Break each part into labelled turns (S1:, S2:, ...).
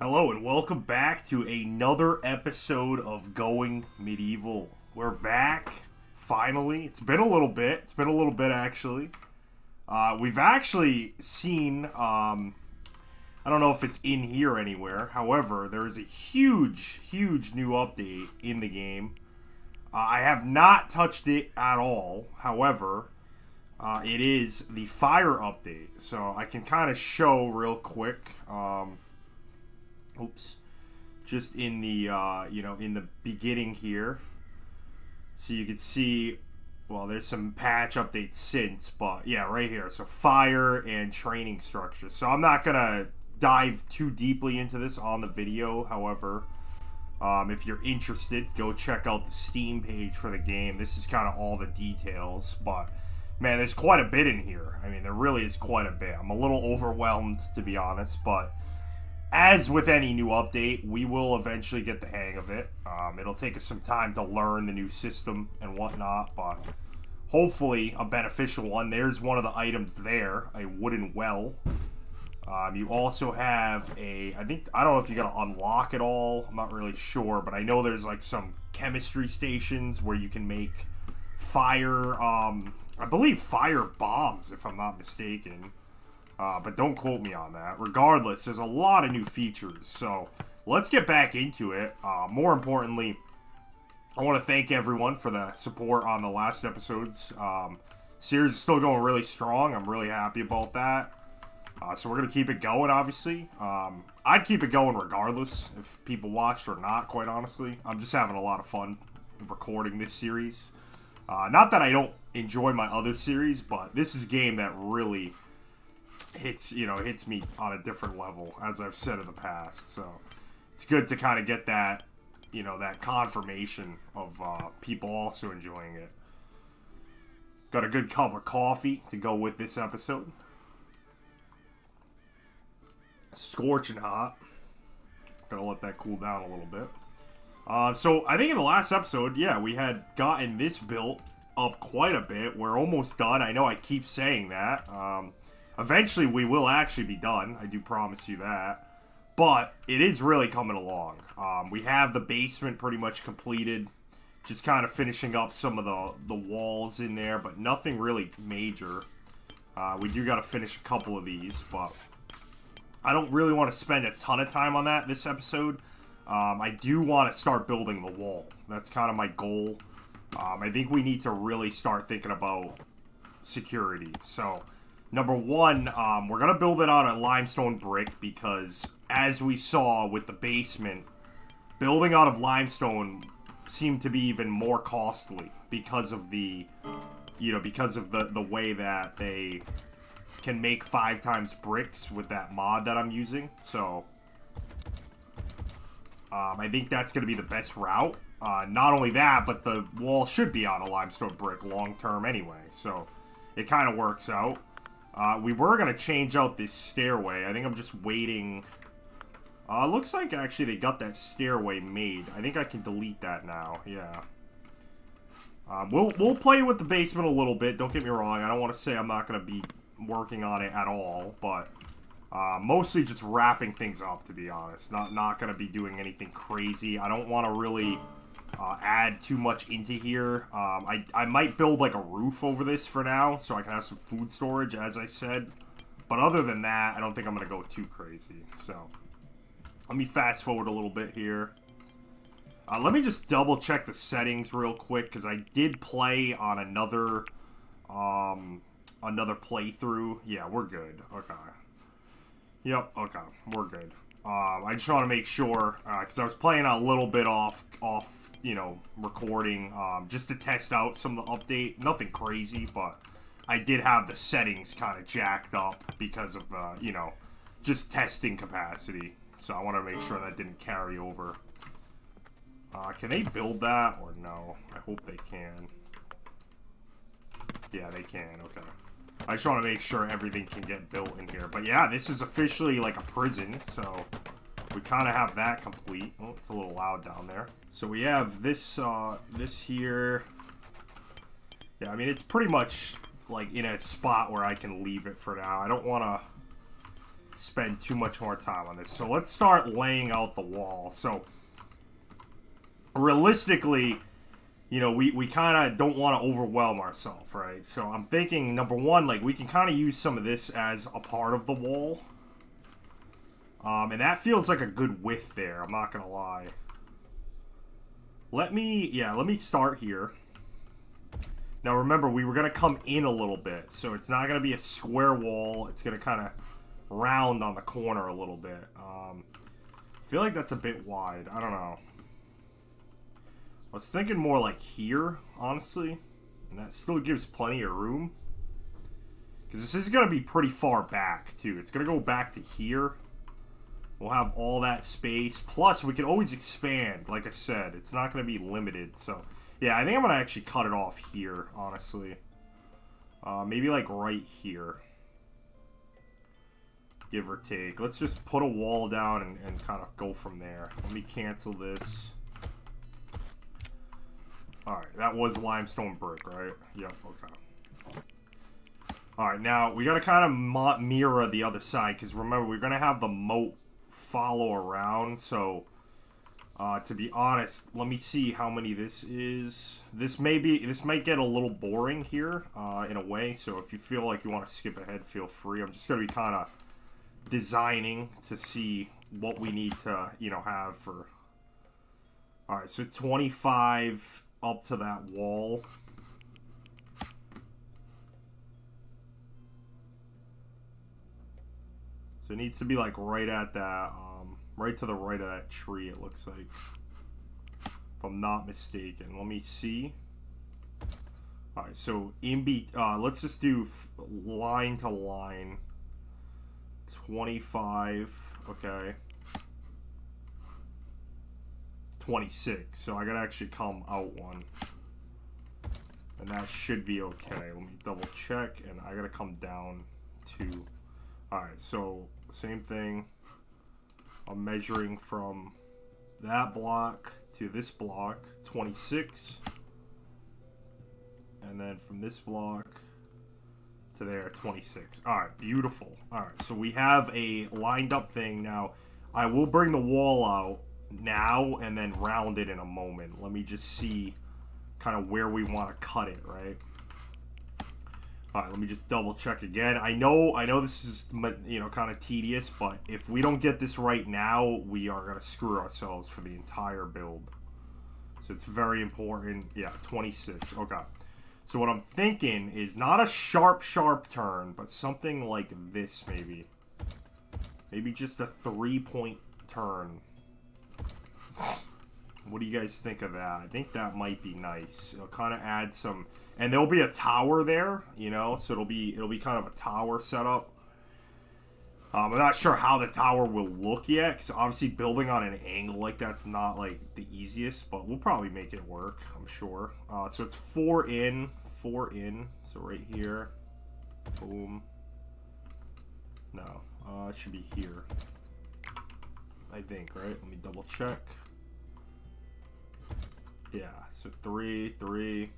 S1: Hello and welcome back to another episode of Going Medieval. We're back, finally. It's been a little bit. It's been a little bit, actually. We've actually seen, I don't know if it's in here anywhere. However, there is a huge, huge new update in the game. I have not touched it at all. However, it is the fire update. So I can kind of show real quick. Oops, just in the in the beginning here, so you can see, well, there's some patch updates since, but yeah, right here. So fire and training structure. So I'm not gonna dive too deeply into this on the video. However, if you're interested, go check out the Steam page for the game. This is kind of all the details, but man, there's quite a bit in here. I mean, there really is quite a bit. I'm a little overwhelmed, to be honest, but as with any new update, we will eventually get the hang of it. It'll take us some time to learn the new system and whatnot, but hopefully a beneficial one. There's one of the items there, a wooden well. You also have I don't know if you gotta unlock it all. I'm not really sure, but I know there's like some chemistry stations where you can make fire, I believe fire bombs, if I'm not mistaken. But don't quote me on that. Regardless, there's a lot of new features, so let's get back into it. More importantly, I want to thank everyone for the support on the last episodes. Series is still going really strong. I'm really happy about that. So we're going to keep it going, obviously. I'd keep it going regardless if people watched or not, quite honestly. I'm just having a lot of fun recording this series. Not that I don't enjoy my other series, but this is a game that really hits me on a different level, as I've said in the past. So it's good to kind of get that, that confirmation of people also enjoying it. Got a good cup of coffee to go with this episode. Scorching hot. Gotta let that cool down a little bit. So I think in the last episode, yeah, we had gotten this built up quite a bit. We're almost done. I know I keep saying that. Eventually, we will actually be done. I do promise you that. But it is really coming along. We have the basement pretty much completed. Just kind of finishing up some of the walls in there, but nothing really major. We do got to finish a couple of these, but I don't really want to spend a ton of time on that this episode. I do want to start building the wall. That's kind of my goal. I think we need to really start thinking about security. So number one, we're going to build it on a limestone brick because, as we saw with the basement, building out of limestone seemed to be even more costly because of the way that they can make 5 times bricks with that mod that I'm using. So I think that's going to be the best route. Not only that, but the wall should be on a limestone brick long term anyway. So it kind of works out. We were going to change out this stairway. I think I'm just waiting. Looks like actually they got that stairway made. I think I can delete that now. Yeah. We'll play with the basement a little bit. Don't get me wrong. I don't want to say I'm not going to be working on it at all. But mostly just wrapping things up, to be honest. Not going to be doing anything crazy. I don't want to really add too much into here. I might build like a roof over this for now so I can have some food storage, as I said. But other than that, I don't think I'm going to go too crazy. So let me fast forward a little bit here. Let me just double check the settings real quick, because I did play on another playthrough. Yeah, we're good. Okay. Yep, okay, we're good. I just want to make sure, because I was playing a little bit off, recording, just to test out some of the update. Nothing crazy, but I did have the settings kind of jacked up because of, just testing capacity. So I want to make sure that didn't carry over. Can they build that or no? I hope they can. Yeah, they can, okay. I just want to make sure everything can get built in here. But yeah, this is officially like a prison, so we kind of have that complete. Oh, it's a little loud down there. So we have this this here. Yeah, I mean, it's pretty much like in a spot where I can leave it for now. I don't want to spend too much more time on this. So let's start laying out the wall. So realistically, you know, we kind of don't want to overwhelm ourselves, right? So I'm thinking, number one, like, we can kind of use some of this as a part of the wall. And that feels like a good width there, I'm not going to lie. Let me start here. Now remember, we were going to come in a little bit, so it's not going to be a square wall. It's going to kind of round on the corner a little bit. I feel like that's a bit wide. I don't know. I was thinking more like here, honestly. And that still gives plenty of room. Because this is going to be pretty far back, too. It's going to go back to here. We'll have all that space. Plus, we can always expand. Like I said, it's not going to be limited. So, yeah, I think I'm going to actually cut it off here, honestly. Maybe, like, right here. Give or take. Let's just put a wall down and kind of go from there. Let me cancel this. Alright, that was limestone brick, right? Yep, okay. Alright, now we gotta kind of mirror the other side, because remember, we're gonna have the moat follow around, so to be honest, let me see how many this is. This might get a little boring here, in a way, so if you feel like you want to skip ahead, feel free. I'm just gonna be kind of designing to see what we need to, you know, have for... Alright, so 25... up to that wall. So it needs to be like right at that, right to the right of that tree, it looks like. If I'm not mistaken. Let me see. Alright, so let's just do line to line. 25, okay. 26, so I gotta actually come out one, and that should be okay. Let me double check, and I gotta come down 2. Alright, so same thing. I'm measuring from that block to this block, 26, and then from this block to there, 26. Alright, beautiful. Alright, so we have a lined up thing now. I will bring the wall out now and then round it in a moment. Let me just see kind of where we want to cut it, right? Alright, let me just double check again. I know this is, you know, kind of tedious, but if we don't get this right now, we are going to screw ourselves for the entire build. So it's very important. Yeah, 26. Okay. So what I'm thinking is not a sharp turn, but something like this maybe. Maybe just a 3-point turn. What do you guys think of that? I think that might be nice. It'll kind of add some, and there'll be a tower there, you know, so it'll be kind of a tower setup. I'm not sure how the tower will look yet, because obviously building on an angle like that's not like the easiest, but we'll probably make it work, I'm sure. So it's 4 in, so right here, boom. No, it should be here, I think, right? Let me double check. Yeah, so 3.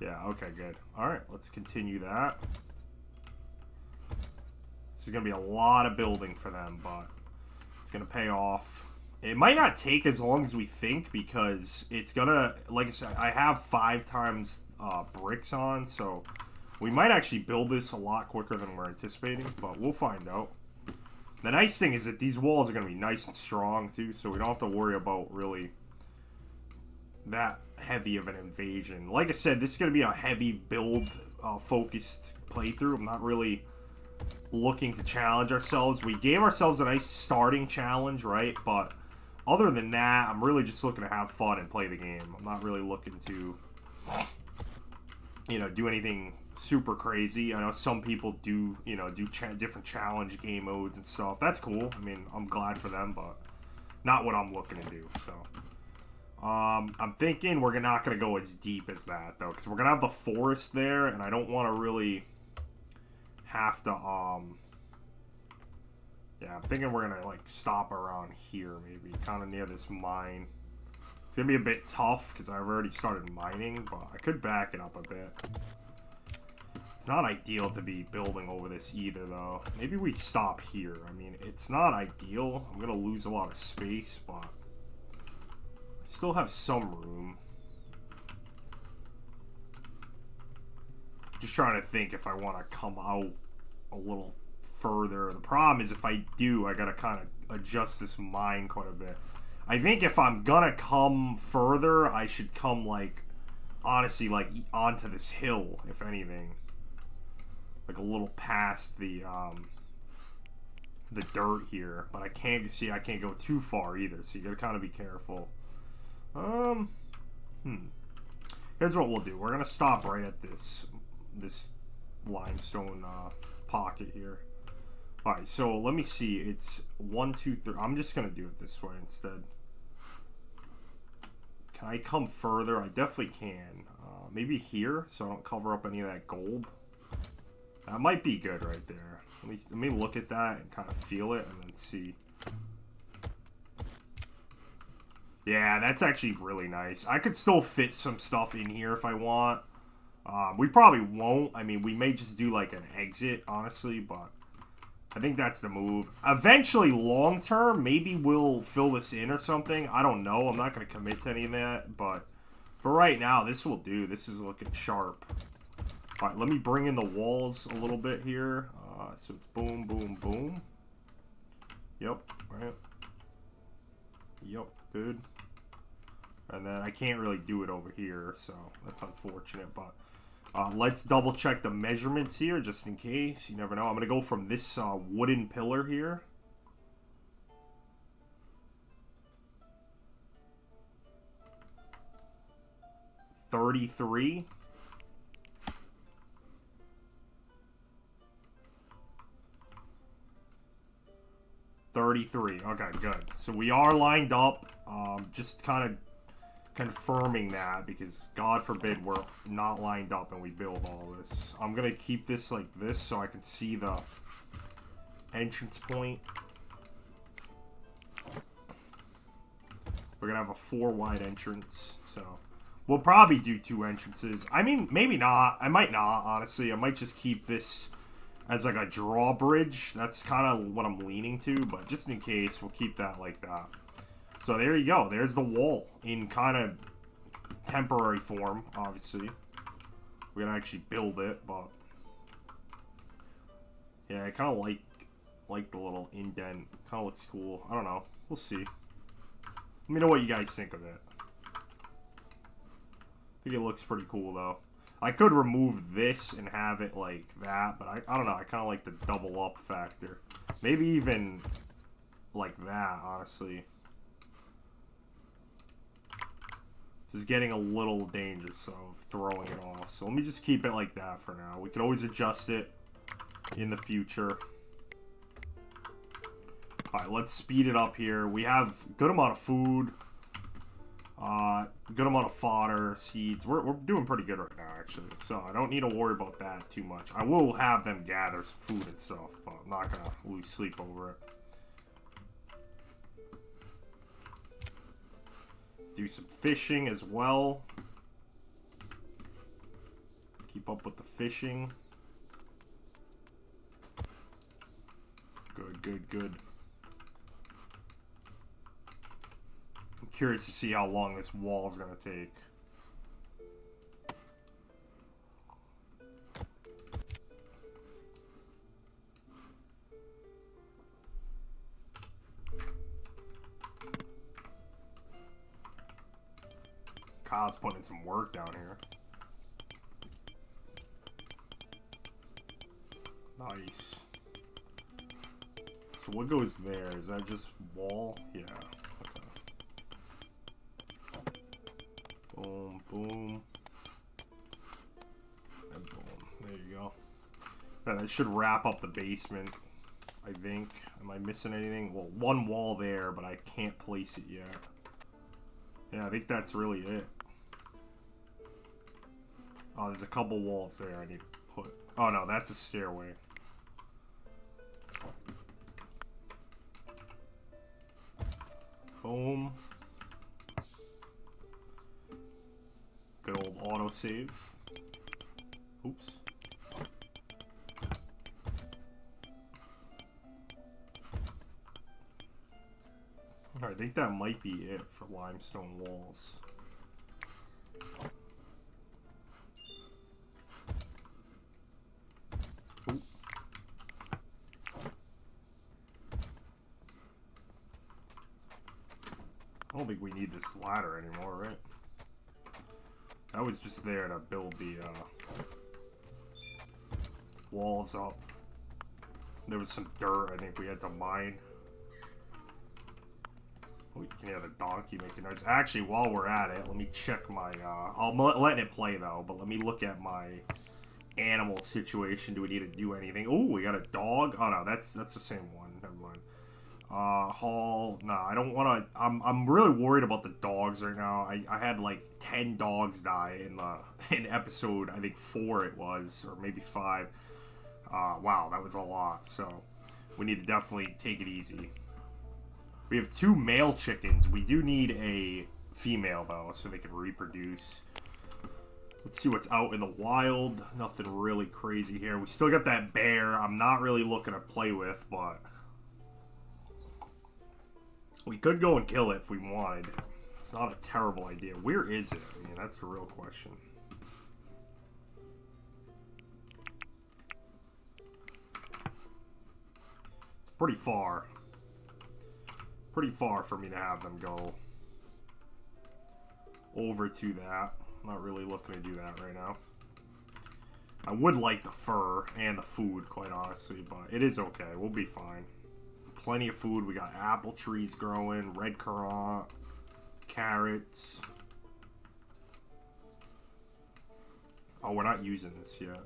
S1: Yeah, okay, good. Alright, let's continue that. This is going to be a lot of building for them, but it's going to pay off. It might not take as long as we think, because it's going to, like I said, I have 5 times bricks on, so we might actually build this a lot quicker than we're anticipating, but we'll find out. The nice thing is that these walls are going to be nice and strong, too, so we don't have to worry about really that heavy of an invasion. Like I said, this is going to be a heavy build focused playthrough. I'm not really looking to challenge ourselves. We gave ourselves a nice starting challenge, right? But other than that, I'm really just looking to have fun and play the game. I'm not really looking to, you know, do anything super crazy. I know some people do, you know, do different challenge game modes and stuff. That's cool. I mean, I'm glad for them, but not what I'm looking to do, so... I'm thinking we're not going to go as deep as that, though, because we're going to have the forest there, and I don't want to really have to, yeah, I'm thinking we're going to, like, stop around here, maybe, kind of near this mine. It's going to be a bit tough, because I've already started mining, but I could back it up a bit. It's not ideal to be building over this either, though. Maybe we stop here. I mean, it's not ideal. I'm gonna lose a lot of space, but I still have some room. Just trying to think if I want to come out a little further. The problem is if I do, I gotta kind of adjust this mine quite a bit. I think if I'm gonna come further, I should come, like, honestly, like, onto this hill, if anything. Like a little past the dirt here, but I can't go too far either, so you gotta kind of be careful. Here's what we'll do. We're gonna stop right at this limestone pocket here. All right, so let me see. It's 1, 2, 3. I'm just gonna do it this way instead. Can I come further? I definitely can. Maybe here, so I don't cover up any of that gold. That might be good right there. Let me look at that and kind of feel it and then see. Yeah, that's actually really nice. I could still fit some stuff in here if I want. We probably won't. I mean, we may just do like an exit, honestly, but I think that's the move. Eventually, long term, maybe we'll fill this in or something. I don't know. I'm not going to commit to any of that, but for right now, this will do. This is looking sharp. All right, let me bring in the walls a little bit here. So it's boom, boom, boom. Yep, right. Yep, good. And then I can't really do it over here, so that's unfortunate. But let's double check the measurements here, just in case. You never know. I'm going to go from this wooden pillar here. $33. $33. Okay, good. So we are lined up. Just kind of confirming that, because God forbid we're not lined up and we build all this. I'm going to keep this like this so I can see the entrance point. We're going to have a 4 wide entrance. So we'll probably do 2 entrances. I mean, maybe not. I might not, honestly. I might just keep this as like a drawbridge. That's kind of what I'm leaning to, but just in case, we'll keep that like that. So there you go. There's the wall in kind of temporary form, obviously. We're going to actually build it, but yeah, I kind of like the little indent. Kind of looks cool. I don't know. We'll see. Let me know what you guys think of it. I think it looks pretty cool, though. I could remove this and have it like that, but I don't know. I kind of like the double up factor. Maybe even like that, honestly. This is getting a little dangerous of throwing it off. So let me just keep it like that for now. We can always adjust it in the future. Alright, let's speed it up here. We have a good amount of food. Good amount of fodder, seeds. We're doing pretty good right now, actually. So I don't need to worry about that too much. I will have them gather some food and stuff, but I'm not going to lose sleep over it. Do some fishing as well. Keep up with the fishing. Good, good, good. I'm curious to see how long this wall is going to take. Kyle's putting in some work down here. Nice. So what goes there? Is that just wall? Yeah. Okay. Boom, boom. And boom. There you go. Yeah, that should wrap up the basement, I think. Am I missing anything? Well, one wall there, but I can't place it yet. Yeah, I think that's really it. Oh, there's a couple walls there I need to put. Oh, no, that's a stairway. Boom. Good old autosave. Oops. I think that might be it for limestone walls. Ooh. I don't think we need this ladder anymore, right? That was just there to build the walls up. There was some dirt I think we had to mine. Oh, you can hear the donkey making noise. Actually, while we're at it, let me check my... I'm letting it play, though, but let me look at my animal situation. Do we need to do anything? Oh, we got a dog. Oh, no, that's the same one. Never mind. Haul. No, I don't want to... I'm really worried about the dogs right now. I had, like, 10 dogs die in episode, I think 4 it was, or maybe 5. Wow, that was a lot, so we need to definitely take it easy. We have 2 male chickens. We do need a female, though, so they can reproduce. Let's see what's out in the wild. Nothing really crazy here. We still got that bear I'm not really looking to play with, but we could go and kill it if we wanted. It's not a terrible idea. Where is it? I mean, that's the real question. It's pretty far. Pretty far for me to have them go over to that. I'm not really looking to do that right now. I would like the fur and the food, quite honestly, but it is okay. We'll be fine. Plenty of food. We got apple trees growing, red currant, carrots. Oh, we're not using this yet.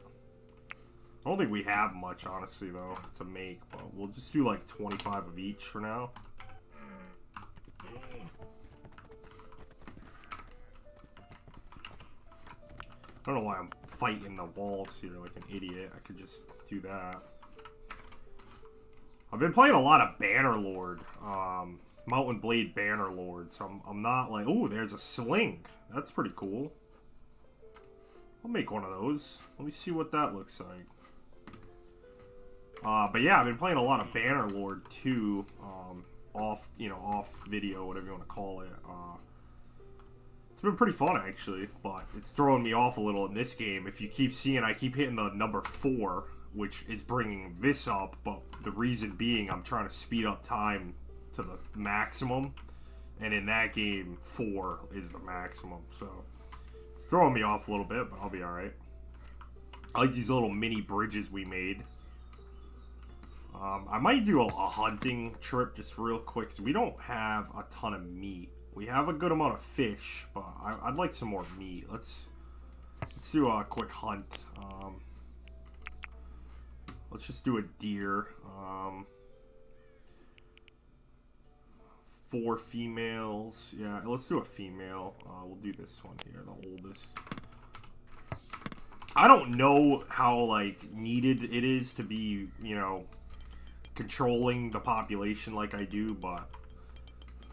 S1: I don't think we have much, honestly, though, to make, but we'll just do like 25 of each for now. I don't know why I'm fighting the walls here like an idiot. I could just do that. I've been playing a lot of Bannerlord, Mountain Blade Bannerlord, so I'm not like, oh, there's a sling. That's pretty cool. I'll make one of those. Let me see what that looks like. But yeah, I've been playing a lot of Bannerlord too, off video, whatever you want to call it. It's been pretty fun, actually, but it's throwing me off a little in this game. If you keep seeing, I keep hitting the number 4, which is bringing this up, but the reason being I'm trying to speed up time to the maximum, and in that game, 4 is the maximum, so it's throwing me off a little bit, but I'll be alright. I like these little mini bridges we made. I might do a hunting trip just real quick, because we don't have a ton of meat. We have a good amount of fish, but I'd like some more meat. Let's do a quick hunt. Let's just do a deer. 4 females. Yeah, let's do a female. We'll do this one here, the oldest. I don't know how, like, needed it is to be, controlling the population like I do, but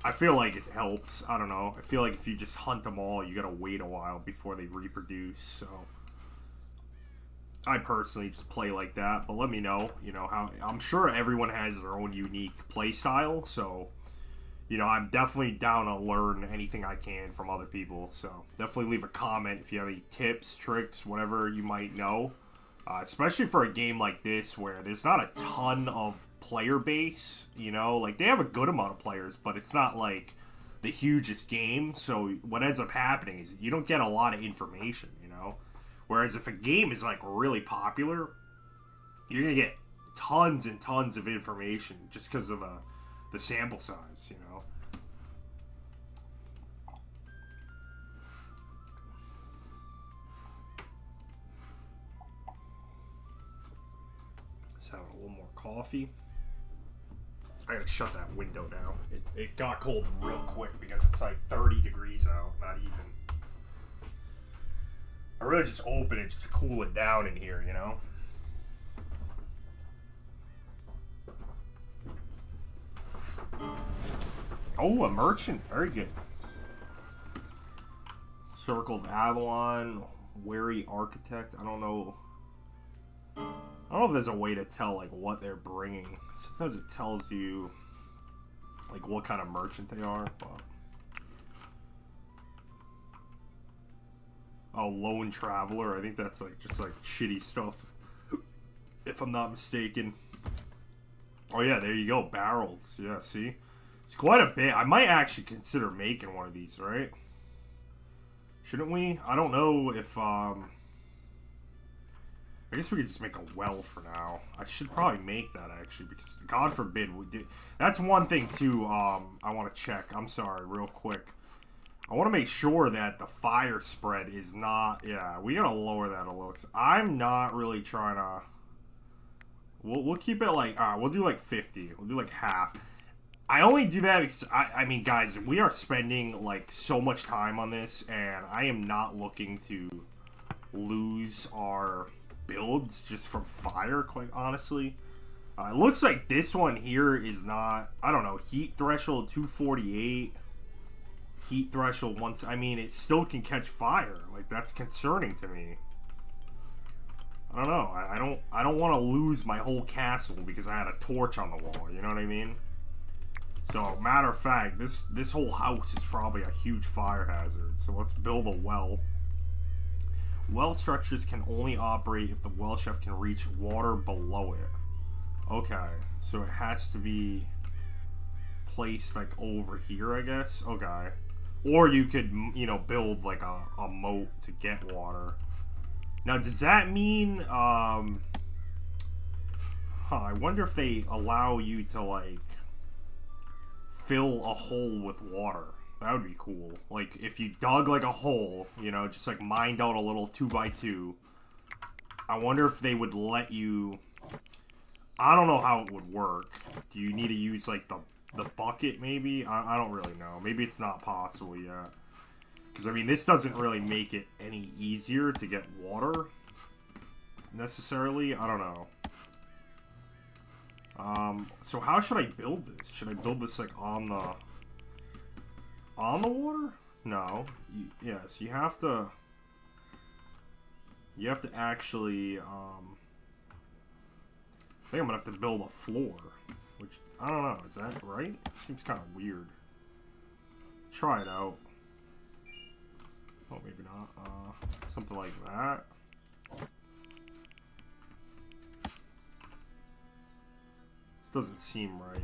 S1: I feel like it helps. I don't know. I feel like if you just hunt them all, you gotta wait a while before they reproduce, so I personally just play like that, but let me know, how... I'm sure everyone has their own unique play style, so, I'm definitely down to learn anything I can from other people, so definitely leave a comment if you have any tips, tricks, whatever you might know, especially for a game like this where there's not a ton of player base, like, they have a good amount of players, but it's not, like, the hugest game, so what ends up happening is you don't get a lot of information, whereas if a game is, like, really popular, you're gonna get tons and tons of information just because of the sample size, Let's have a little more coffee. I gotta shut that window now. It got cold real quick because it's like 30 degrees out, not even. I really just open it just to cool it down in here, Oh, a merchant. Very good. Circle of Avalon, Wary Architect. I don't know if there's a way to tell, like, what they're bringing. Sometimes it tells you, like what kind of merchant they are, but... Oh, lone traveler. I think that's like just like shitty stuff, if I'm not mistaken. Oh yeah, there you go, barrels. Yeah, see, it's quite a bit. I might actually consider making one of these, right? Shouldn't we? I don't know if I guess we could just make a well for now. I should probably make that actually, because God forbid we did. That's one thing too. I want to check. I'm sorry, real quick. I want to make sure that the fire spread is not... Yeah, we gotta lower that a little. 'Cause I'm not really trying to... We'll keep it like... Alright, we'll do like 50. We'll do like half. I only do that because... I mean, guys, we are spending like so much time on this. And I am not looking to lose our builds just from fire, quite honestly. It looks like this one here is not... I don't know. Heat threshold 248... Heat threshold once. I mean, it still can catch fire. Like, that's concerning to me. I don't know. I don't want to lose my whole castle because I had a torch on the wall. You know what I mean? So, matter of fact, this whole house is probably a huge fire hazard. So let's build a well. Well structures can only operate if the well chef can reach water below it. Okay, so it has to be placed like over here, I guess. Okay. Or you could, you know, build like a moat to get water. Now, does that mean, I wonder if they allow you to, like, fill a hole with water. That would be cool. Like, if you dug, like, a hole, you know, just, like, mined out a little 2x2. I wonder if they would let you... I don't know how it would work. Do you need to use, like, the bucket, maybe? I don't really know. Maybe it's not possible yet. Because, I mean, this doesn't really make it any easier to get water, necessarily. I don't know. So how should I build this? Should I build this, like, on the water? No. Yes, you have to actually, I think I'm gonna have to build a floor. Which, I don't know, is that right? Seems kind of weird. Try it out. Oh, maybe not. Something like that. This doesn't seem right.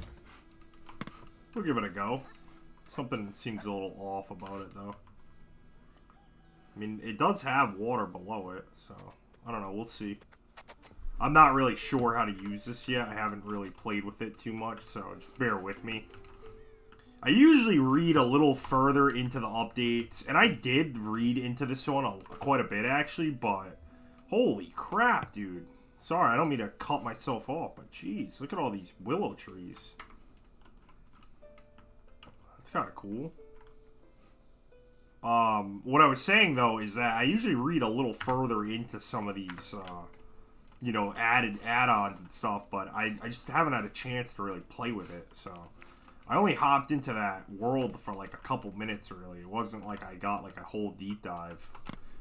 S1: We'll give it a go. Something seems a little off about it, though. I mean, it does have water below it, so I don't know, we'll see. I'm not really sure how to use this yet. I haven't really played with it too much, so just bear with me. I usually read a little further into the updates, and I did read into this one quite a bit, actually, but holy crap, dude. Sorry, I don't mean to cut myself off, but jeez, look at all these willow trees. That's kind of cool. What I was saying, though, is that I usually read a little further into some of these, you know, add-ons and stuff, but I just haven't had a chance to really play with it, so... I only hopped into that world for like a couple minutes, really. It wasn't like I got like a whole deep dive.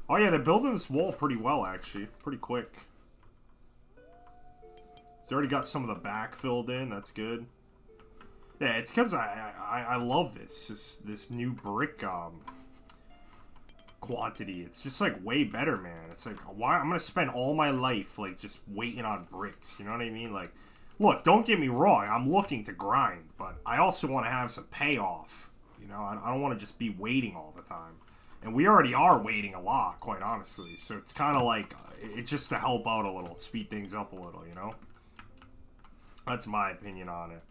S1: Oh yeah, they're building this wall pretty well, actually. Pretty quick. It's already got some of the back filled in. That's good. Yeah, it's because I love this new brick quantity. It's just like way better, man. It's like, why I'm gonna spend all my life like just waiting on bricks. You know what I mean? Like, look, don't get me wrong. I'm looking to grind, but I also want to have some payoff. You know, I don't want to just be waiting all the time. And we already are waiting a lot, quite honestly. So it's kind of like, it's just to help out a little, speed things up a little, you know? That's my opinion on it.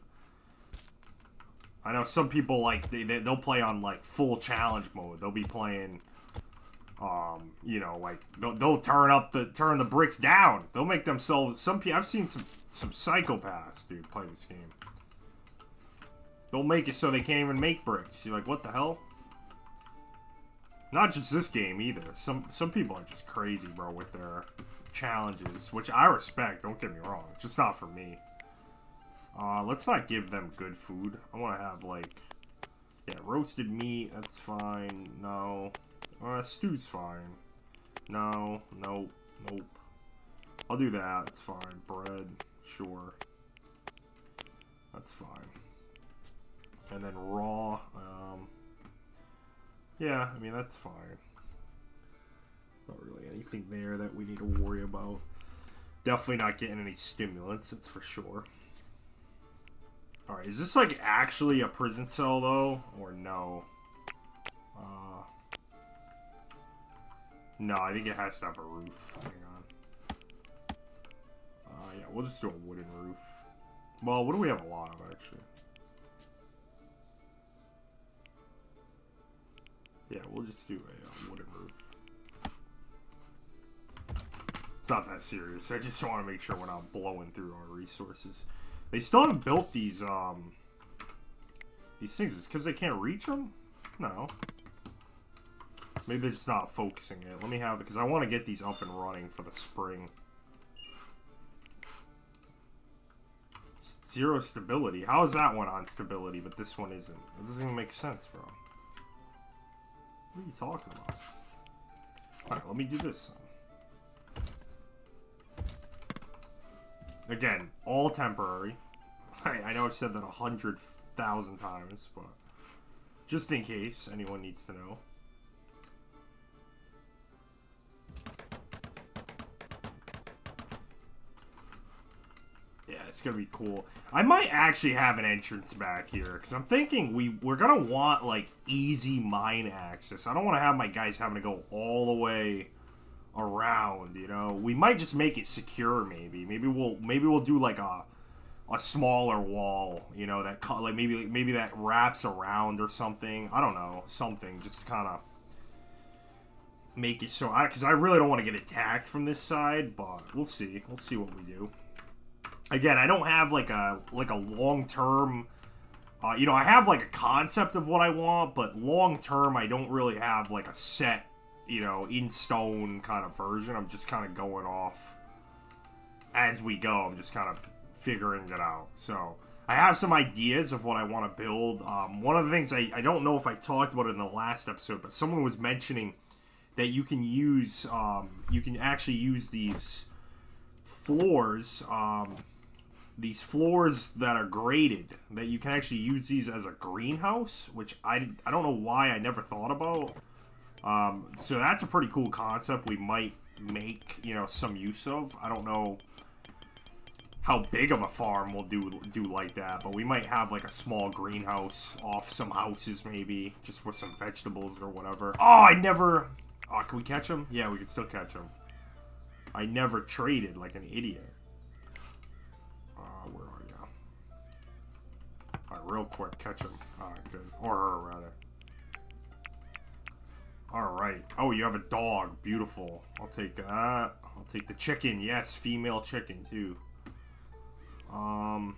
S1: I know some people, like, they'll play on, like, full challenge mode. They'll be playing, you know, like, they'll turn the bricks down. They'll make themselves, I've seen some psychopaths, dude, play this game. They'll make it so they can't even make bricks. You're like, what the hell? Not just this game, either. Some people are just crazy, bro, with their challenges, which I respect, don't get me wrong. It's just not for me. Let's not give them good food. I want to have, like, yeah, roasted meat, that's fine. No. Stew's fine. No. Nope. Nope. I'll do that. It's fine. Bread. Sure. That's fine. And then raw. Yeah, I mean, that's fine. Not really anything there that we need to worry about. Definitely not getting any stimulants, that's for sure. Alright, is this like actually a prison cell though? Or no? No, I think it has to have a roof. Hang on. Yeah, we'll just do a wooden roof. Well, what do we have a lot of actually? Yeah, we'll just do a wooden roof. It's not that serious. I just want to make sure we're not blowing through our resources. They still haven't built these things. Is it because they can't reach them? No. Maybe they're just not focusing it. Let me have it, because I want to get these up and running for the spring. 0 stability. How is that one on stability, but this one isn't? It doesn't even make sense, bro. What are you talking about? Alright, let me do this. Again, all temporary. I know I've said that 100,000 times, but just in case anyone needs to know. Yeah, it's gonna be cool. I might actually have an entrance back here, because I'm thinking we're gonna want like easy mine access. I don't want to have my guys having to go all the way around, you know. We might just make it secure. Maybe we'll do like a smaller wall, you know, that like maybe that wraps around or something. I don't know, something just kind of make it so because I really don't want to get attacked from this side, but we'll see what we do. Again, I don't have like a long term. You know, I have like a concept of what I want, but long term, I don't really have like a set, you know, in stone kind of version. I'm just kind of going off as we go. I'm just kind of figuring it out. So I have some ideas of what I want to build. One of the things I don't know if I talked about it in the last episode, but someone was mentioning that you can use, you can actually use these floors, that are graded, that you can actually use these as a greenhouse, which I don't know why I never thought about. So that's a pretty cool concept we might make, you know, some use of. I don't know how big of a farm we'll do like that, but we might have like a small greenhouse off some houses, maybe just with some vegetables or whatever. Oh, can we catch them? Yeah, we can still catch them. I never traded like an idiot. Where are you? Alright, real quick, catch him. Alright, good. Or her, rather. Alright. Oh, you have a dog. Beautiful. I'll take that. I'll take the chicken. Yes, female chicken, too. I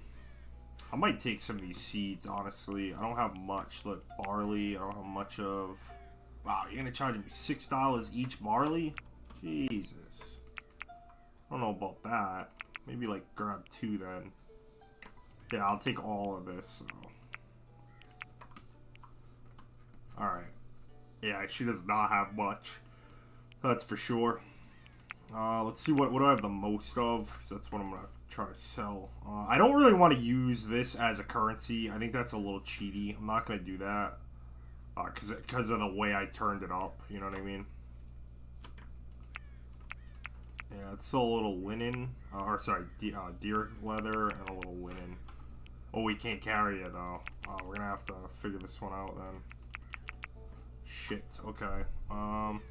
S1: might take some of these seeds, honestly. I don't have much. Look, barley. I don't have much of. Wow, you're gonna charge me $6 each barley? Jesus. I don't know about that. Maybe, like, grab 2 then. Yeah, I'll take all of this. So. Alright. Yeah, she does not have much. That's for sure. Let's see, what do I have the most of? 'Cause that's what I'm going to try to sell. I don't really want to use this as a currency. I think that's a little cheaty. I'm not going to do that. Because of the way I turned it up. You know what I mean? Yeah, it's still a little linen. Deer leather and a little linen. Oh, we can't carry it, though. We're gonna have to figure this one out, then. Shit, okay. Well,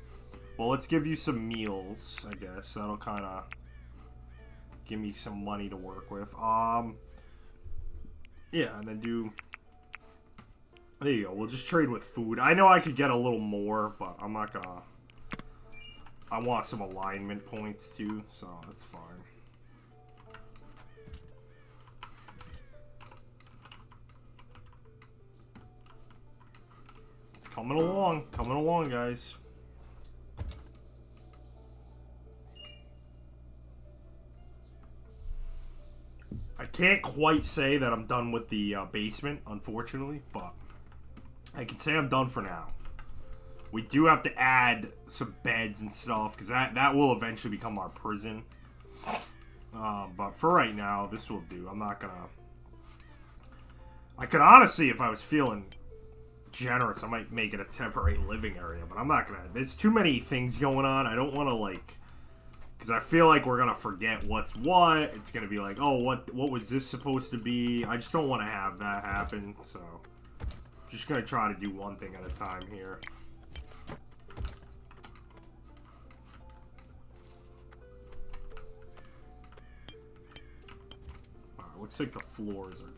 S1: let's give you some meals, I guess. That'll kind of give me some money to work with. Yeah, and then do... There you go. We'll just trade with food. I know I could get a little more, but I'm not gonna... I want some alignment points, too, so that's fine. It's coming along, guys. I can't quite say that I'm done with the basement, unfortunately, but I can say I'm done for now. We do have to add some beds and stuff, because that will eventually become our prison. But for right now, this will do. I'm not gonna... I could honestly, if I was feeling generous, I might make it a temporary living area, but I'm not gonna. There's too many things going on. I don't want to like, because I feel like we're gonna forget what's what. It's gonna be like, oh, what was this supposed to be? I just don't want to have that happen. So, just gonna try to do one thing at a time here. Alright, looks like the floors are good.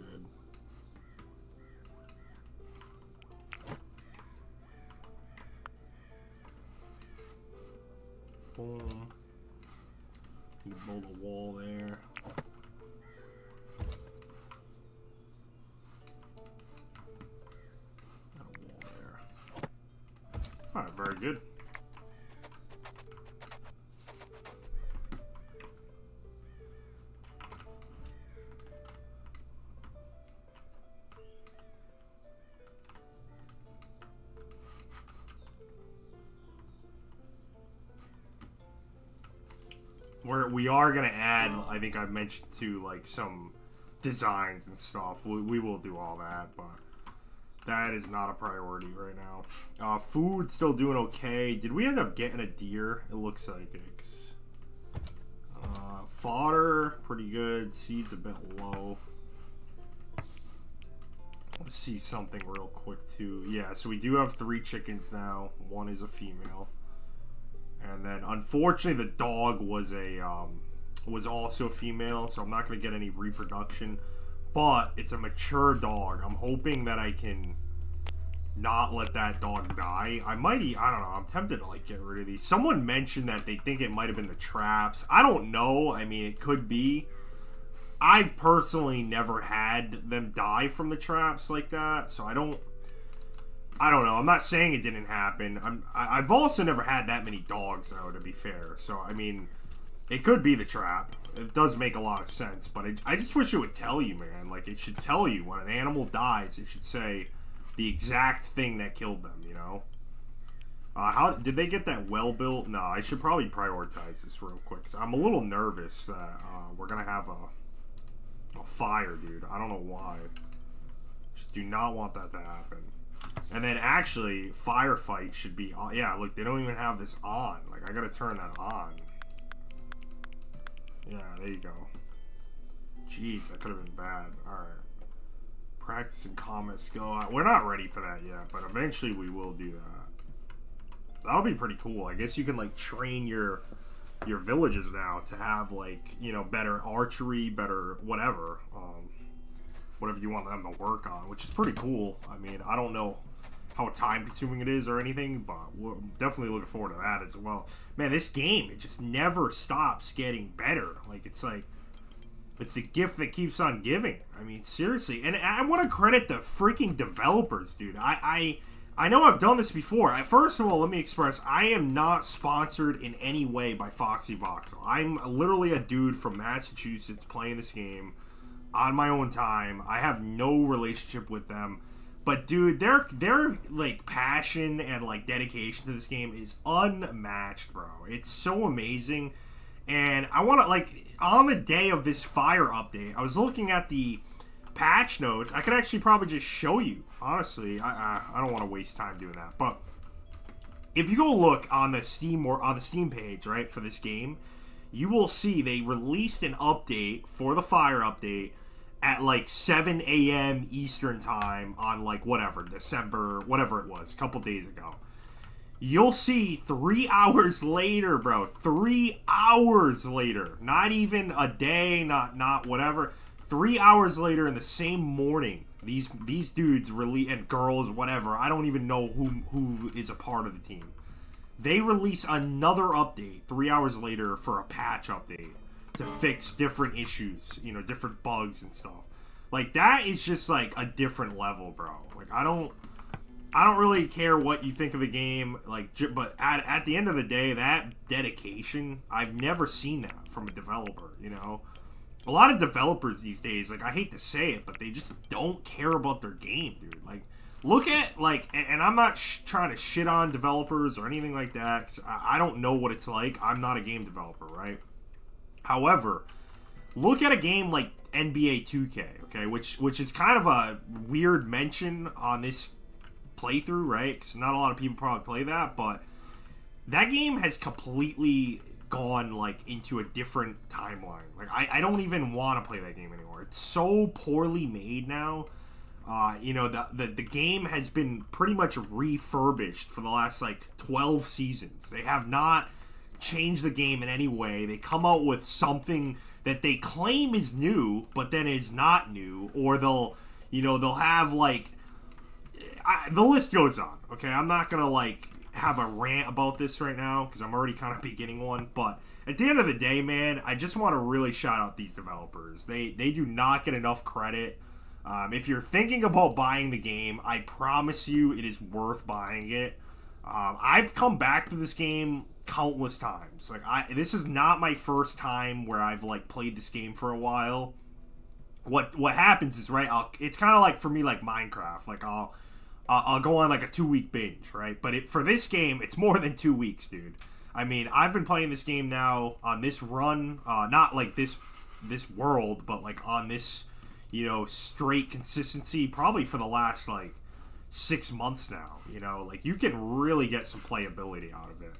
S1: Boom. You build a wall there. And a wall there. Alright, very good. We are gonna add, I think I mentioned too, like some designs and stuff. We will do all that, but that is not a priority right now. Food still doing okay. Did we end up getting a deer? It looks like it. Fodder pretty good. Seeds a bit low. Let's see something real quick too. Yeah, so we do have 3 chickens now. 1 is a female. And then, unfortunately, the dog was also a female, so I'm not going to get any reproduction. But it's a mature dog. I'm hoping that I can not let that dog die. I don't know. I'm tempted to, like, get rid of these. Someone mentioned that they think it might have been the traps. I don't know. I mean, it could be. I've personally never had them die from the traps like that, so I don't know. I'm not saying it didn't happen. I've also never had that many dogs, though, to be fair. So, I mean, it could be the trap. It does make a lot of sense. But I just wish it would tell you, man. Like, it should tell you when an animal dies. It should say the exact thing that killed them, you know? How did they get that well built? No, I should probably prioritize this real quick. 'Cause I'm a little nervous that we're going to have a fire, dude. I don't know why. Just do not want that to happen. And then actually, firefight should be on. Yeah, look, they don't even have this on. Like, I gotta turn that on. Yeah, there you go. Jeez, that could have been bad. Alright. Practicing combat skill. We're not ready for that yet, but eventually we will do that. That'll be pretty cool. I guess you can, like, train your villages now to have, like, you know, better archery, better whatever. Whatever you want them to work on, which is pretty cool. I mean, I don't know how time consuming it is or anything, but we're definitely looking forward to that as well. Man, this game, it just never stops getting better. Like, it's the gift that keeps on giving. I mean, seriously. And I want to credit the freaking developers, dude. I know I've done this before. First of all, let me express, I am not sponsored in any way by Foxy Voxel. I'm literally a dude from Massachusetts playing this game on my own time. I have no relationship with them, but dude, their like passion and like dedication to this game is unmatched, bro. It's so amazing. And I want to, like, on the day of this fire update, I was looking at the patch notes. I could actually probably just show you, honestly. I don't want to waste time doing that, but if you go look on the Steam page, right, for this game, you will see they released an update for the fire update at like 7 a.m. Eastern time on like whatever, December, whatever it was, a couple days ago. You'll see 3 hours later, bro. 3 hours later. Not even a day, not whatever. 3 hours later in the same morning, these dudes really, and girls, whatever, I don't even know who is a part of the team. They release another update 3 hours later for a patch update to fix different issues, you know, different bugs and stuff. Like, that is just like a different level, bro. Like, I don't really care what you think of the game, like, but at the end of the day, that dedication, I've never seen that from a developer, you know? A lot of developers these days, like, I hate to say it, but they just don't care about their game, dude. Like, look at, like, and I'm not trying to shit on developers or anything like that, 'cause I don't know what it's like. I'm not a game developer, right? However, Look at a game like NBA 2K, okay, which is kind of a weird mention on this playthrough, right? Because not a lot of people probably play that, but that game has completely gone like into a different timeline. Like I don't even want to play that game anymore. It's so poorly made now. The game has been pretty much refurbished for the last like 12 seasons. They have not changed the game in any way. They come out with something that they claim is new, but then is not new, or they'll have like the list goes on. Okay, I'm not gonna like have a rant about this right now because I'm already kind of beginning one. But at the end of the day, man, I just want to really shout out these developers. They do not get enough credit. If you're thinking about buying the game, I promise you it is worth buying it. I've come back to this game countless times. Like this is not my first time where I've like played this game for a while. What happens is, right, it's kind of like for me like Minecraft. Like I'll go on like a 2-week binge, right? But for this game, it's more than 2 weeks, dude. I mean, I've been playing this game now on this run, not like this world, but like on this, straight consistency, probably for the last like 6 months now. Like you can really get some playability out of it.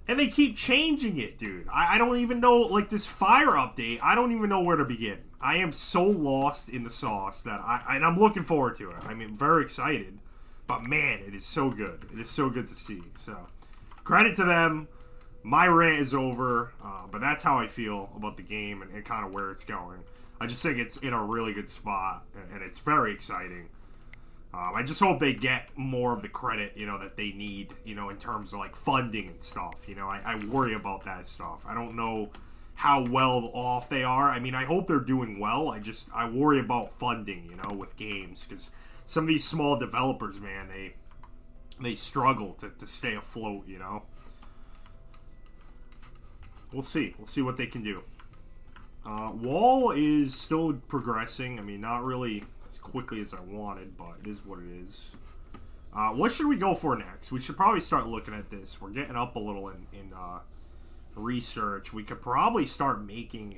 S1: And they keep changing it, dude. I don't even know, like this fire update, I don't even know where to begin. I am so lost in the sauce that I'm looking forward to it. I mean, very excited. But man, it is so good. It is so good to see. So, credit to them. My rant is over. But that's how I feel about the game and kind of where it's going. I just think it's in a really good spot. And it's very exciting. I just hope they get more of the credit, that they need, in terms of like funding and stuff. I worry about that stuff. I don't know how well off they are. I mean, I hope they're doing well. I worry about funding, with games, because some of these small developers, man, they struggle to stay afloat. We'll see what they can do. Wall is still progressing. I mean, not really as quickly as I wanted, but it is what it is. What should we go for next? We should probably start looking at this. We're getting up a little in research. We could probably start making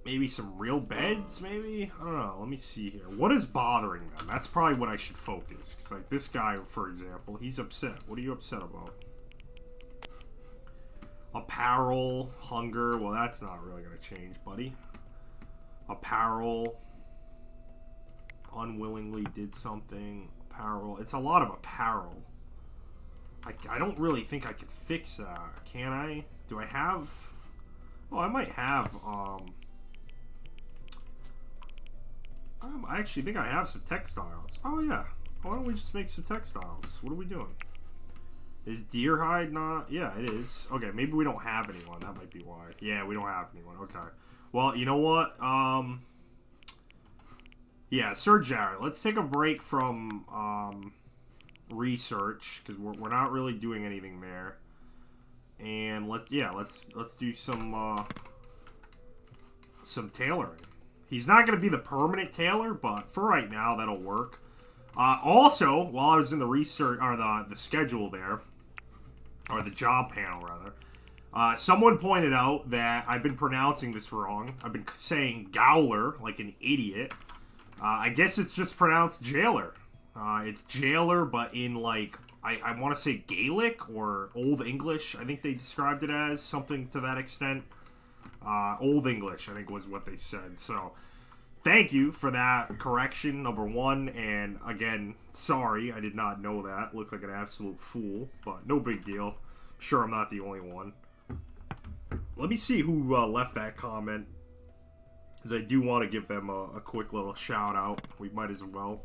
S1: maybe some real beds, maybe? I don't know. Let me see here. What is bothering them? That's probably what I should focus. Because, like, this guy, for example, he's upset. What are you upset about? Apparel, hunger. Well, that's not really going to change, buddy. Apparel. Unwillingly did something. Apparel. It's a lot of apparel. I don't really think I can fix that. Can I? Do I have... Oh, I might have... I actually think I have some textiles. Oh, yeah. Why don't we just make some textiles? What are we doing? Is deer hide not... Yeah, it is. Okay, maybe we don't have anyone. That might be why. Yeah, we don't have anyone. Okay. Well, you know what? Yeah, Sir Jared, let's take a break from research, because we're not really doing anything there. And let's do some tailoring. He's not going to be the permanent tailor, but for right now, that'll work. Also, while I was in the research, or the schedule there, or the job panel, rather, someone pointed out that I've been pronouncing this wrong. I've been saying Gowler like an idiot. I guess it's just pronounced jailer. It's jailer, but in like, I want to say Gaelic or Old English. I think they described it as something to that extent. Old English, I think, was what they said. So, thank you for that correction, number one. And again, sorry, I did not know that. Looked like an absolute fool, but no big deal. I'm sure I'm not the only one. Let me see who left that comment, because I do want to give them a quick little shout out. We might as well.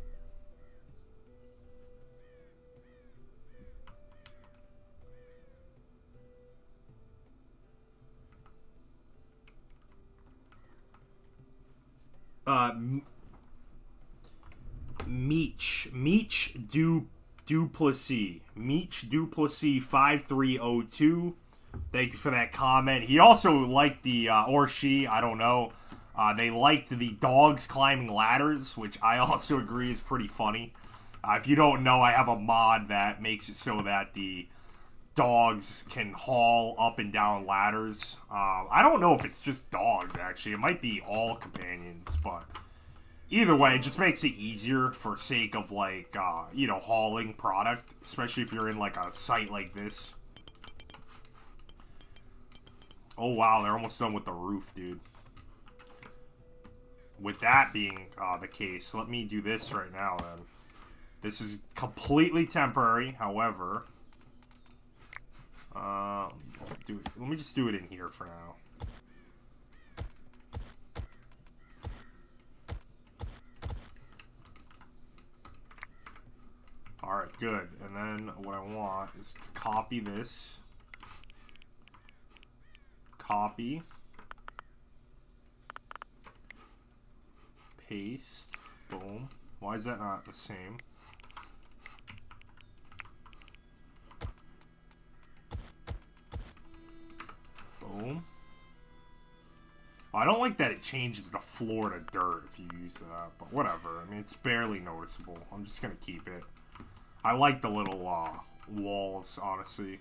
S1: Meech Duplessis 5302. Thank you for that comment. He also liked the or she, I don't know. They liked the dogs climbing ladders, which I also agree is pretty funny. If you don't know, I have a mod that makes it so that the dogs can haul up and down ladders. I don't know if it's just dogs, actually. It might be all companions, but either way, it just makes it easier for sake of, like, you know, hauling product, especially if you're in, like, a site like this. Oh, wow, they're almost done with the roof, dude. With that being the case, let me do this right now, then. This is completely temporary, however... let me just do it in here for now. Alright, good. And then what I want is to copy this. Copy. Paste. Boom. Why is that not the same? Boom. I don't like that it changes the floor to dirt if you use that, but whatever. I mean, it's barely noticeable. I'm just gonna keep it. I like the little walls, honestly.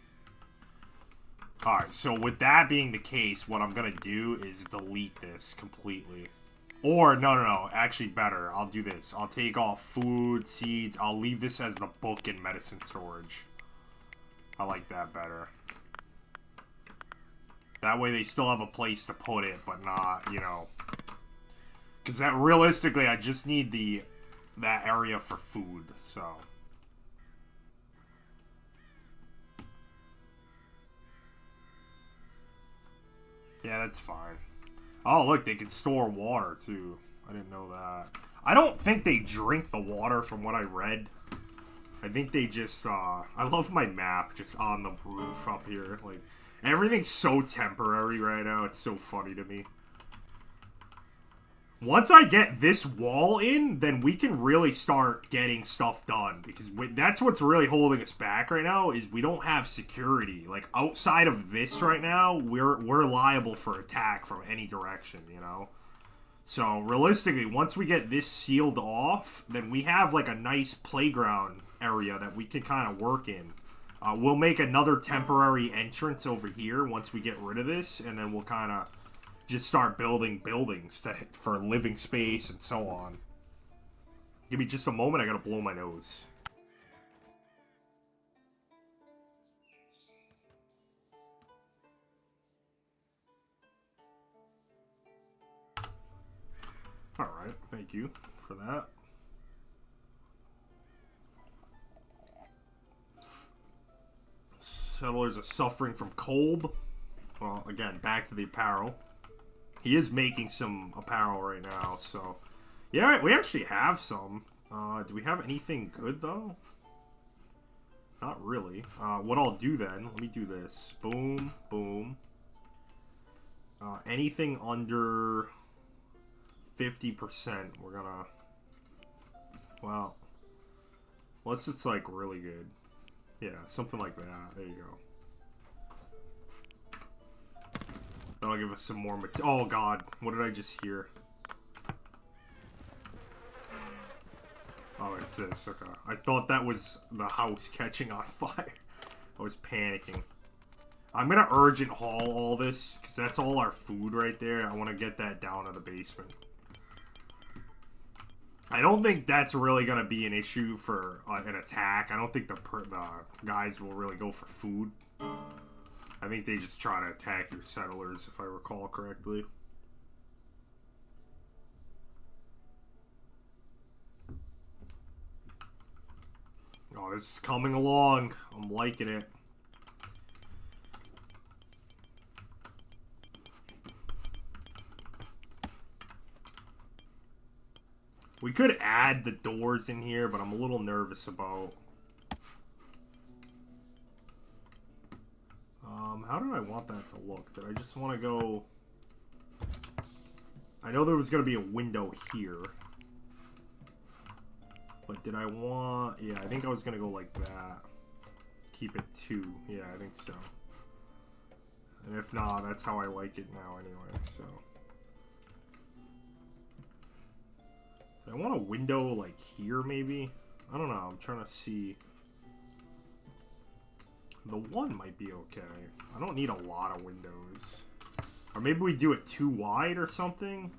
S1: Alright, so with that being the case, what I'm gonna do is delete this completely. Or, no, actually better. I'll do this. I'll take off food, seeds. I'll leave this as the book and medicine storage. I like that better. That way they still have a place to put it, but not, you know. Because that, realistically, I just need that area for food, so. Yeah, that's fine. Oh, look, they can store water, too. I didn't know that. I don't think they drink the water from what I read. I think they just, I love my map just on the roof up here. Like, everything's so temporary right now. It's so funny to me. Once I get this wall in, then we can really start getting stuff done. Because that's what's really holding us back right now, is we don't have security. Like, outside of this right now, we're liable for attack from any direction, you know? So, realistically, once we get this sealed off, then we have, like, a nice playground area that we can kind of work in. We'll make another temporary entrance over here once we get rid of this, and then we'll kind of just start building buildings for living space and so on. Give me just a moment, I gotta blow my nose. Alright, thank you for that. Settlers are suffering from cold. Well, again, back to the apparel. He is making some apparel right now, so... Yeah, we actually have some. Do we have anything good, though? Not really. What I'll do then, let me do this. Boom, boom. Anything under 50%, we're gonna... Well, unless it's, like, really good. Yeah, something like that. There you go. That'll give us some more material. Oh, God. What did I just hear? Oh, it's this. Okay. I thought that was the house catching on fire. I was panicking. I'm going to urgent haul all this, because that's all our food right there. I want to get that down to the basement. I don't think that's really going to be an issue for an attack. I don't think the guys will really go for food. I think they just try to attack your settlers, if I recall correctly. Oh, this is coming along. I'm liking it. We could add the doors in here, but I'm a little nervous about... how did I want that to look? Did I just want to go... I know there was going to be a window here. But did I want... Yeah, I think I was going to go like that. Keep it 2. Yeah, I think so. And if not, that's how I like it now anyway, so... Did I want a window like here, maybe? I don't know. I'm trying to see... The one might be okay. I don't need a lot of windows. Or maybe we do it too wide or something.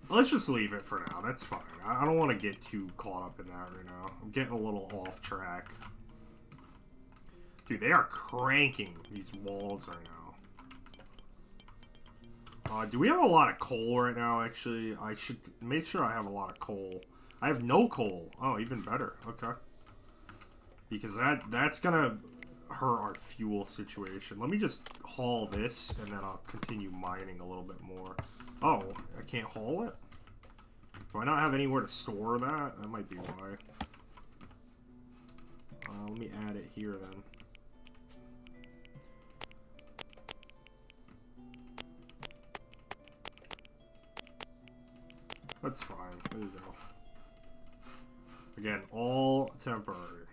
S1: Let's just leave it for now. That's fine. I don't want to get too caught up in that right now. I'm getting a little off track. Dude, they are cranking these walls right now. Do we have a lot of coal right now, actually? I should make sure I have a lot of coal. I have no coal. Oh, even better. Okay. Because that's gonna hurt our fuel situation. Let me just haul this, and then I'll continue mining a little bit more. Oh, I can't haul it? Do I not have anywhere to store that? That might be why. Let me add it here, then. That's fine. There you go. Again, all temporary.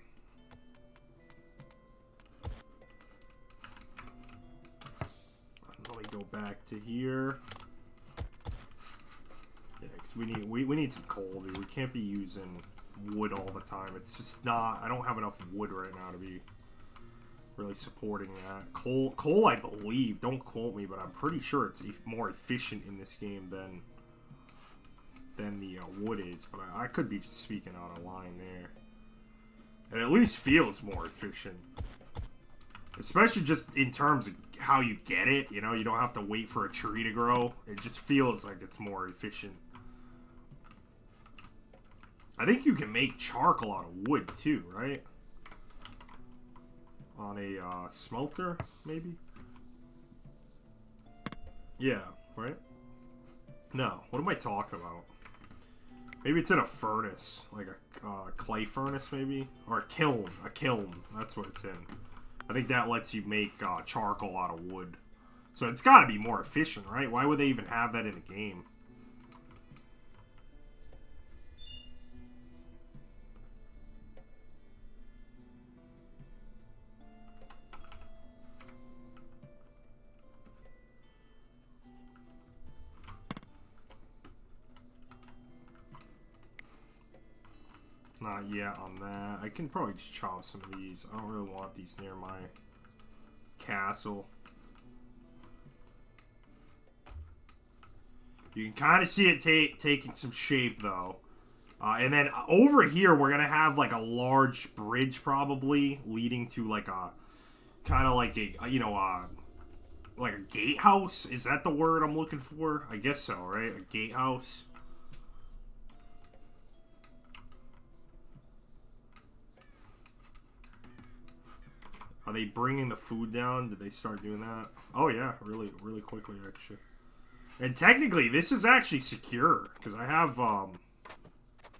S1: Let me go back to here. Yeah, because we need some coal, dude. We can't be using wood all the time. It's just not. I don't have enough wood right now to be really supporting that. Coal, I believe. Don't quote me, but I'm pretty sure it's more efficient in this game than the wood is, but I could be speaking out of line there. It at least feels more efficient. Especially just in terms of how you get it, you know, you don't have to wait for a tree to grow. It just feels like it's more efficient. I think you can make charcoal out of wood too, right? On a smelter, maybe? Yeah, right? No, what am I talking about? Maybe it's in a furnace, like a clay furnace, maybe? Or a kiln. A kiln. That's what it's in. I think that lets you make charcoal out of wood. So it's got to be more efficient, right? Why would they even have that in the game? Not yet on that. I can probably just chop some of these. I don't really want these near my castle. You can kind of see it taking some shape, though. And then over here, we're going to have, like, a large bridge, probably, leading to, like, a... kind of like a, you know, like a gatehouse? Is that the word I'm looking for? I guess so, right? A gatehouse. Are they bringing the food down? Did they start doing that? Oh, yeah. Really, really quickly, actually. And technically, this is actually secure. Because I have,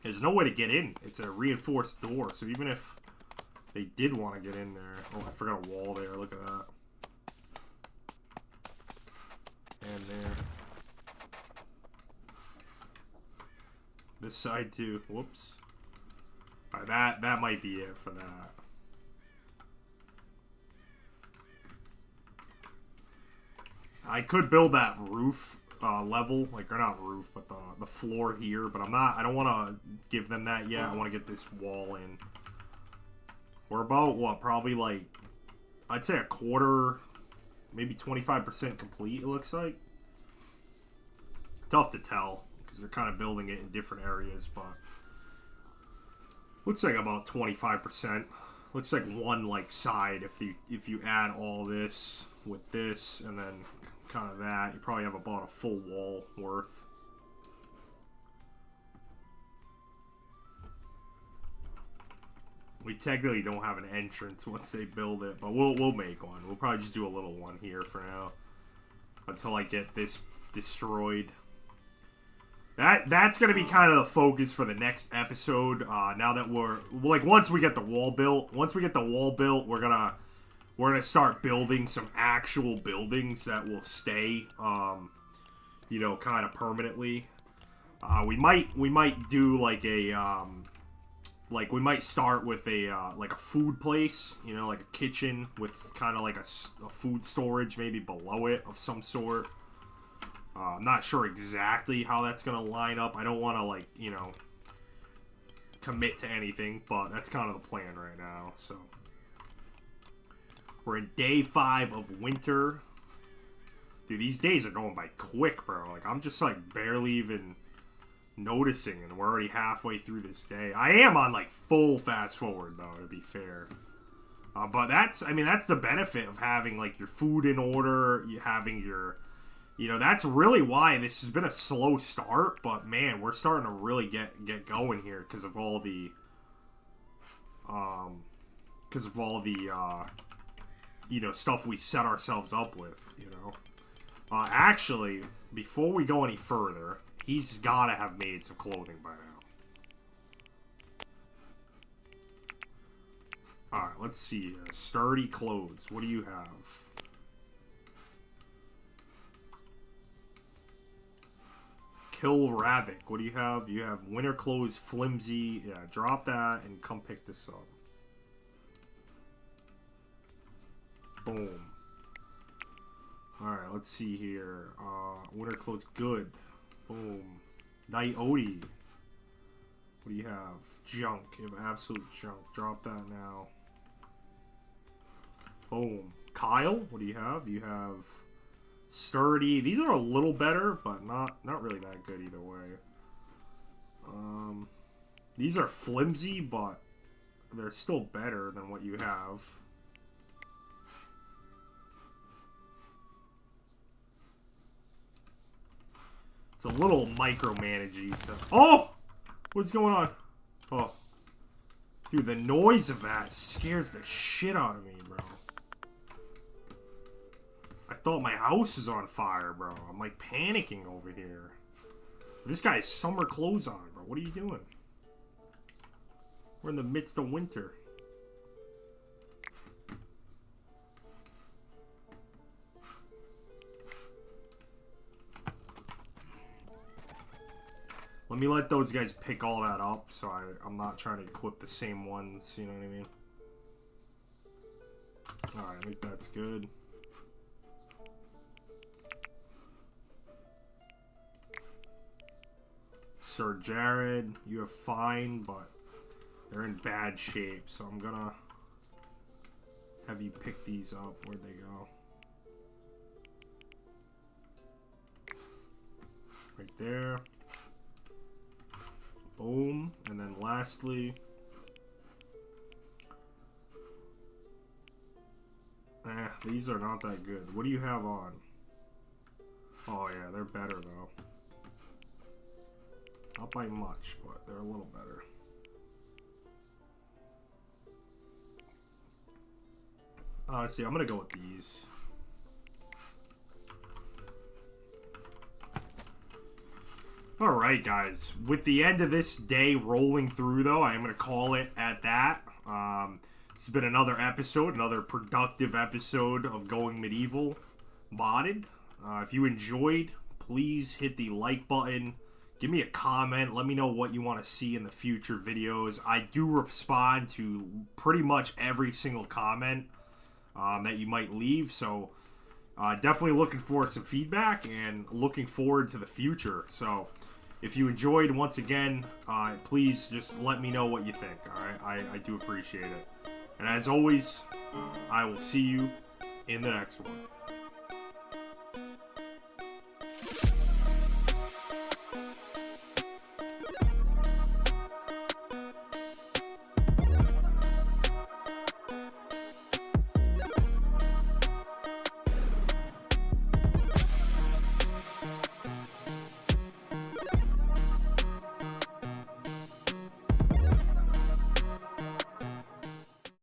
S1: there's no way to get in. It's a reinforced door. So even if they did want to get in there. Oh, I forgot a wall there. Look at that. And there. This side, too. Whoops. Alright, that might be it for that. I could build that roof level, like, or not roof, but the floor here, but I don't want to give them that yet. I want to get this wall in. We're about, what, probably like, I'd say a quarter, maybe 25% complete, it looks like. Tough to tell, because they're kind of building it in different areas, but looks like about 25%. Looks like one, like, side, if you add all this with this, and then kind of that, you probably have about a full wall worth. We technically don't have an entrance once they build it, but we'll make one. We'll probably just do a little one here for now until I get this destroyed. That's gonna be kind of the focus for the next episode. Now that we're like, once we get the wall built, we're gonna start building some actual buildings that will stay, you know, kind of permanently. We might do like a, like we might start with a, like a food place, you know, like a kitchen with kind of like a food storage maybe below it of some sort. I'm not sure exactly how that's gonna line up. I don't want to, like, you know, commit to anything, but that's kind of the plan right now, so. We're in day 5 of winter. Dude, these days are going by quick, bro. Like, I'm just, like, barely even noticing, and we're already halfway through this day. I am on, like, full fast forward, though, to be fair. But that's, I mean, that's the benefit of having, like, your food in order, you having your, you know, that's really why this has been a slow start, but, man, we're starting to really get going here because of all the, you know, stuff we set ourselves up with, you know. Actually, before we go any further, he's got to have made some clothing by now. Alright, let's see. Sturdy clothes. What do you have? Kill Ravik. What do you have? You have winter clothes, flimsy. Yeah, drop that and come pick this up. Boom. Alright, let's see here. Winter clothes, good. Boom. Night Odie. What do you have? Junk. You have absolute junk. Drop that now. Boom. Kyle, what do you have? You have sturdy. These are a little better, but not really that good either way. These are flimsy, but they're still better than what you have. It's a little micromanagey. Oh! What's going on? Oh. Dude, the noise of that scares the shit out of me, bro. I thought my house is on fire, bro. I'm like panicking over here. This guy has summer clothes on, bro. What are you doing? We're in the midst of winter. Let me let those guys pick all that up, so I'm not trying to equip the same ones, you know what I mean? Alright, I think that's good. Sir Jared, you have fine, but they're in bad shape, so I'm gonna have you pick these up. Where'd they go? Right there. Boom. And then lastly, these are not that good. What do you have on? Oh yeah, they're better though. Not by much, but they're a little better. Honestly, I'm gonna go with these. Alright guys, with the end of this day rolling through though, I am going to call it at that. This has been another episode, another productive episode of Going Medieval modded. If you enjoyed, please hit the like button, give me a comment, let me know what you want to see in the future videos. I do respond to pretty much every single comment that you might leave, so definitely looking for some feedback and looking forward to the future. So if you enjoyed, once again, please just let me know what you think. Alright, I do appreciate it. And as always, I will see you in the next one.